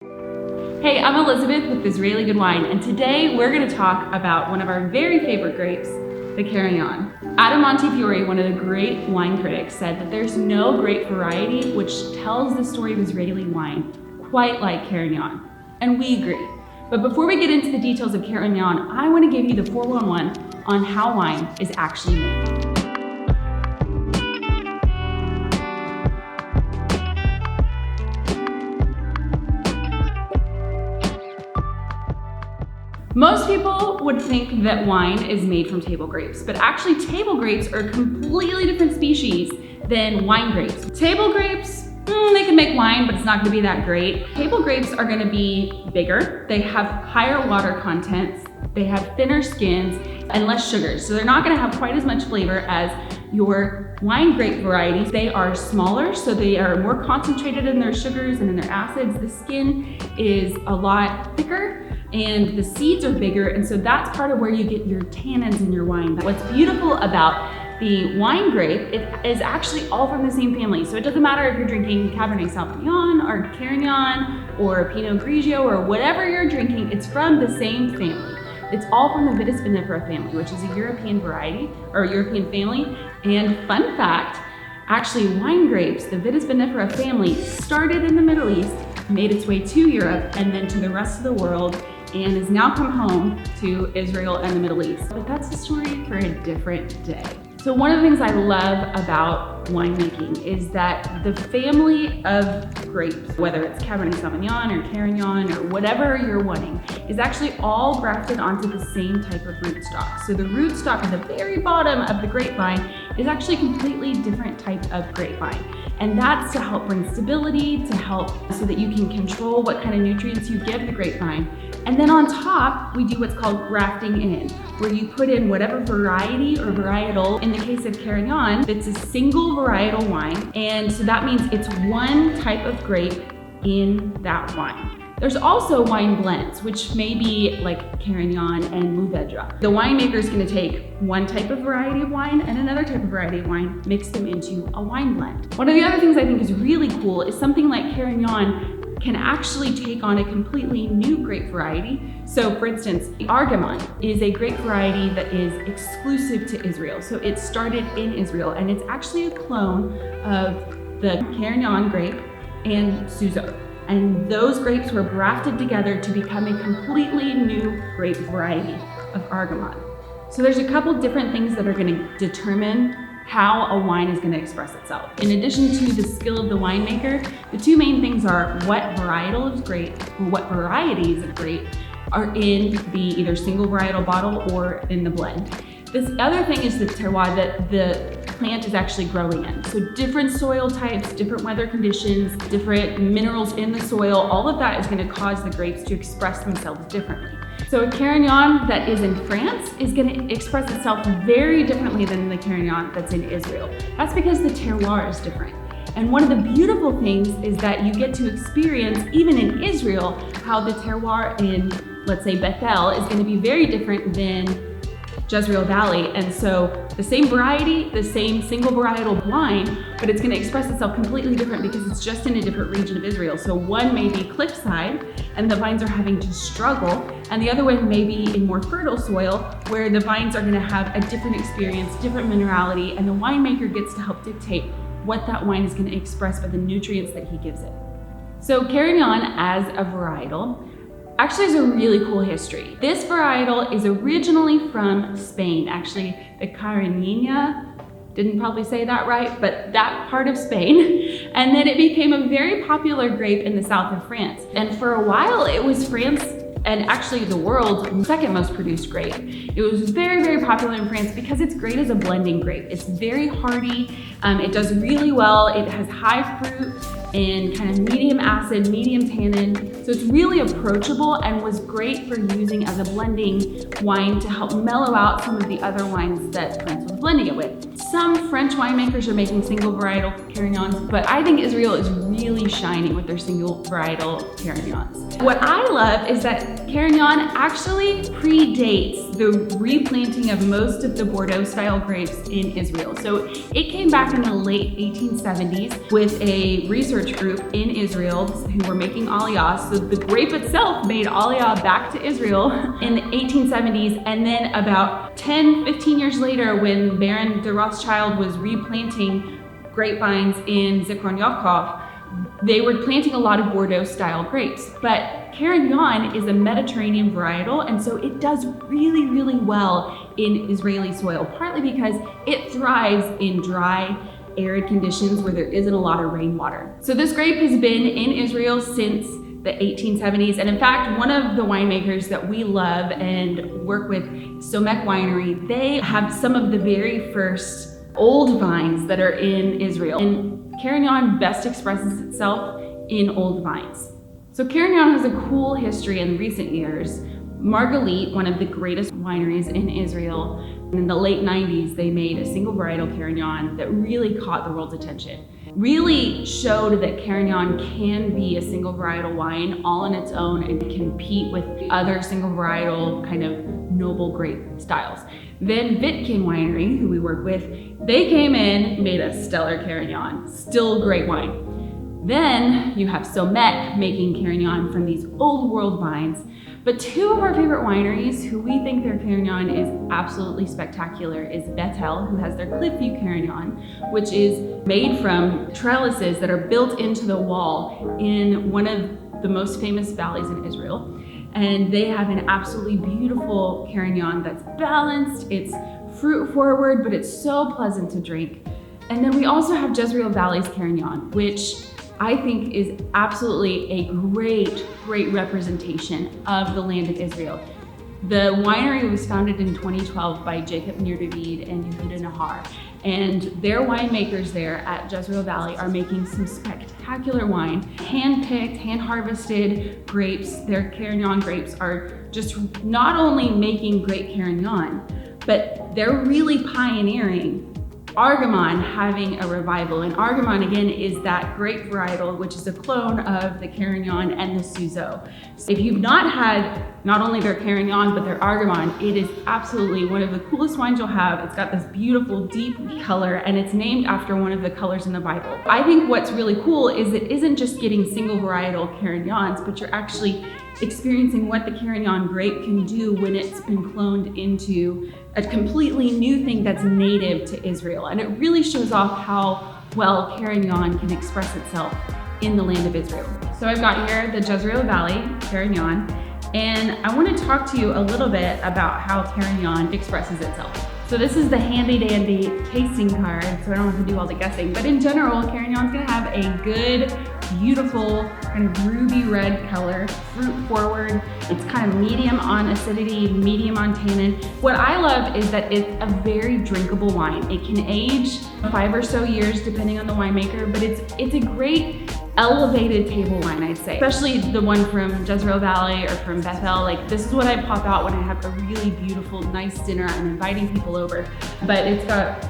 Hey, I'm Elizabeth with Israeli Good Wine, and today we're going to talk about one of our very favorite grapes, the Carignan. Adam Montefiore, one of the great wine critics, said that there's no grape variety which tells the story of Israeli wine quite like Carignan, and we agree. But before we get into the details of Carignan, I want to give you the 411 on how wine is actually made. Most people would think that wine is made from table grapes, but actually table grapes are a completely different species than wine grapes. Table grapes, they can make wine, but it's not gonna be that great. Table grapes are gonna be bigger, they have higher water contents, they have thinner skins, and less sugars. So they're not gonna have quite as much flavor as your wine grape varieties. They are smaller, so they are more concentrated in their sugars and in their acids. The skin is a lot thicker, and the seeds are bigger, and so that's part of where you get your tannins in your wine. What's beautiful about the wine grape, it is actually all from the same family. So it doesn't matter if you're drinking Cabernet Sauvignon or Carignan or Pinot Grigio or whatever you're drinking, it's from the same family. It's all from the Vitis vinifera family, which is a European variety or European family. And fun fact, actually wine grapes, the Vitis vinifera family started in the Middle East, made its way to Europe and then to the rest of the world, and has now come home to Israel and the Middle East. But that's a story for a different day. So one of the things I love about winemaking is that the family of grapes, whether it's Cabernet Sauvignon or Carignan or whatever you're wanting, is actually all grafted onto the same type of rootstock. So the rootstock at the very bottom of the grapevine is actually a completely different type of grapevine. And that's to help bring stability, to help so that you can control what kind of nutrients you give the grapevine. And then on top, we do what's called grafting in, where you put in whatever variety or varietal. In the case of Carignan, it's a single varietal wine. And so that means it's one type of grape in that wine. There's also wine blends, which may be like Carignan and Mourvedre. The winemaker is going to take one type of variety of wine and another type of variety of wine, mix them into a wine blend. One of the other things I think is really cool is something like Carignan can actually take on a completely new grape variety. So for instance, Argamon is a grape variety that is exclusive to Israel. So it started in Israel, and it's actually a clone of the Carignan grape and Suzo. And those grapes were grafted together to become a completely new grape variety of Argamon. So there's a couple different things that are gonna determine how a wine is going to express itself. In addition to the skill of the winemaker, the two main things are what varietal of grape or what varieties of grape are in the either single varietal bottle or in the blend. This other thing is the terroir that the plant is actually growing in. So different soil types, different weather conditions, different minerals in the soil, all of that is going to cause the grapes to express themselves differently. So a Carignan that is in France is going to express itself very differently than the Carignan that's in Israel. That's because the terroir is different. And one of the beautiful things is that you get to experience, even in Israel, how the terroir in, let's say, Beit El is going to be very different than Jezreel Valley. And so the same variety, the same single varietal wine, but it's going to express itself completely different because it's just in a different region of Israel. So one may be cliffside and the vines are having to struggle, and the other one may be in more fertile soil where the vines are going to have a different experience, different minerality, and the winemaker gets to help dictate what that wine is going to express by the nutrients that he gives it. So Carignan as a varietal actually has a really cool history. This varietal is originally from Spain. Actually, the Carignan, didn't probably say that right, but that part of Spain. And then it became a very popular grape in the south of France. And for a while, it was France and actually the world's second most produced grape. It was very, very popular in France because it's great as a blending grape. It's very hardy, it does really well, it has high fruit and kind of medium acid, medium tannin. So it's really approachable and was great for using as a blending wine to help mellow out some of the other wines that France was blending it with. Some French winemakers are making single varietal Carignans, but I think Israel is really shining with their single varietal Carignans. What I love is that Carignan actually predates the replanting of most of the Bordeaux style grapes in Israel. So it came back in the late 1870s with a researcher research group in Israel who were making Aliyah. So the grape itself made Aliyah back to Israel in the 1870s. And then about 10, 15 years later, when Baron de Rothschild was replanting grapevines in Zichron Yaakov, they were planting a lot of Bordeaux-style grapes. But Carignan is a Mediterranean varietal, and so it does really, really well in Israeli soil, partly because it thrives in dry, arid conditions where there isn't a lot of rainwater. So this grape has been in Israel since the 1870s, and in fact, one of the winemakers that we love and work with, Somek Winery, they have some of the very first old vines that are in Israel. And Carignan best expresses itself in old vines. So Carignan has a cool history in recent years. Margalit, one of the greatest wineries in Israel, in the late 90s, they made a single varietal Carignan that really caught the world's attention. Really showed that Carignan can be a single varietal wine all on its own and compete with other single varietal kind of noble grape styles. Then Vitkin Winery, who we work with, they came in, made a stellar Carignan, still great wine. Then you have Somek making Carignan from these old world vines. But two of our favorite wineries who we think their Carignan is absolutely spectacular is Beit El, who has their Cliffview Carignan, which is made from trellises that are built into the wall in one of the most famous valleys in Israel. And they have an absolutely beautiful Carignan that's balanced, it's fruit forward, but it's so pleasant to drink. And then we also have Jezreel Valley Carignan, which I think is absolutely a great, great representation of the land of Israel. The winery was founded in 2012 by Jacob Nir-David and Yehuda Nahar. And their winemakers there at Jezreel Valley are making some spectacular wine, hand-picked, hand-harvested grapes. Their Carignan grapes are just not only making great Carignan, but they're really pioneering Argamon having a revival. And Argamon, again, is that grape varietal, which is a clone of the Carignan and the Suzeau. So if you've not had not only their Carignan, but their Argamon, it is absolutely one of the coolest wines you'll have. It's got this beautiful, deep color, and it's named after one of the colors in the Bible. I think what's really cool is it isn't just getting single varietal Carignans, but you're actually experiencing what the Carignan grape can do when it's been cloned into a completely new thing that's native to Israel. And it really shows off how well Carignan can express itself in the land of Israel. So I've got here the Jezreel Valley Carignan, and I want to talk to you a little bit about how Carignan expresses itself. So this is the handy dandy tasting card, so I don't have to do all the guessing, but in general, Carignan's gonna have a good, beautiful, kind of ruby red color, fruit forward. It's kind of medium on acidity, medium on tannin. What I love is that it's a very drinkable wine. It can age 5 or so years depending on the winemaker, but it's a great elevated table wine, I'd say. Especially the one from Jezreel Valley or from Beit El. Like, this is what I pop out when I have a really beautiful, nice dinner. I'm inviting people over, but it's got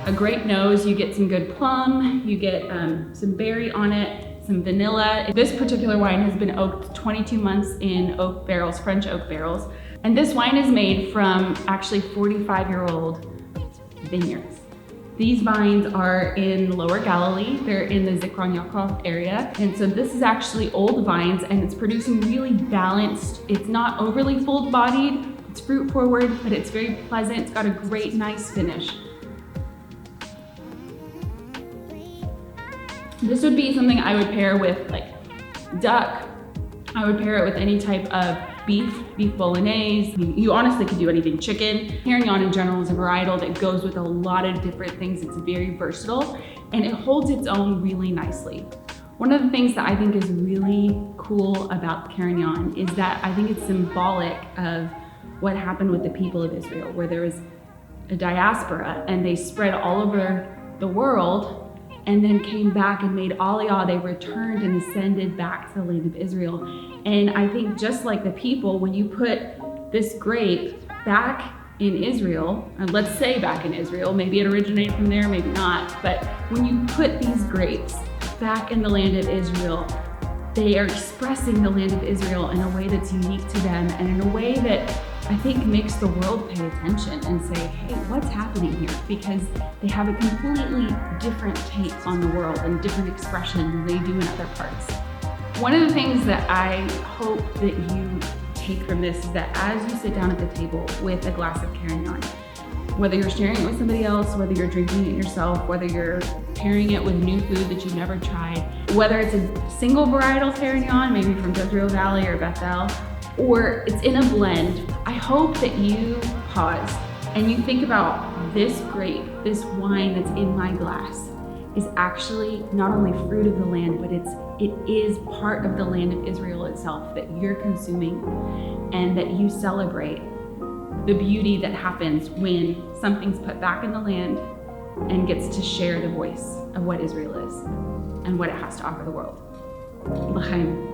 a great nose. You get some good plum, you get some berry on it, some vanilla. This particular wine has been oaked 22 months in oak barrels, French oak barrels. And this wine is made from actually 45-year-old vineyards. These vines are in Lower Galilee. They're in the Zichron Yaakov area. And so this is actually old vines, and it's producing really balanced. It's not overly full-bodied, it's fruit forward, but it's very pleasant. It's got a great, nice finish. This would be something I would pair with like duck. I would pair it with any type of beef bolognese. You honestly could do anything. Chicken. Carignan in general is a varietal that goes with a lot of different things. It's very versatile and it holds its own really nicely. One of the things that I think is really cool about Carignan is that I think it's symbolic of what happened with the people of Israel, where there was a diaspora and they spread all over the world and then came back and made Aliyah. They returned and ascended back to the land of Israel. And I think just like the people, when you put this grape back in Israel, and let's say back in Israel, maybe it originated from there, maybe not, but when you put these grapes back in the land of Israel, they are expressing the land of Israel in a way that's unique to them and in a way that I think makes the world pay attention and say, hey, what's happening here? Because they have a completely different take on the world and different expression than they do in other parts. One of the things that I hope that you take from this is that as you sit down at the table with a glass of Carignan, whether you're sharing it with somebody else, whether you're drinking it yourself, whether you're pairing it with new food that you've never tried, whether it's a single varietal Carignan, maybe from Jezreel Valley or Beit El, or it's in a blend, I hope that you pause and you think about this grape, this wine that's in my glass is actually not only fruit of the land, but it is part of the land of Israel itself that you're consuming, and that you celebrate the beauty that happens when something's put back in the land and gets to share the voice of what Israel is and what it has to offer the world. L'chaim.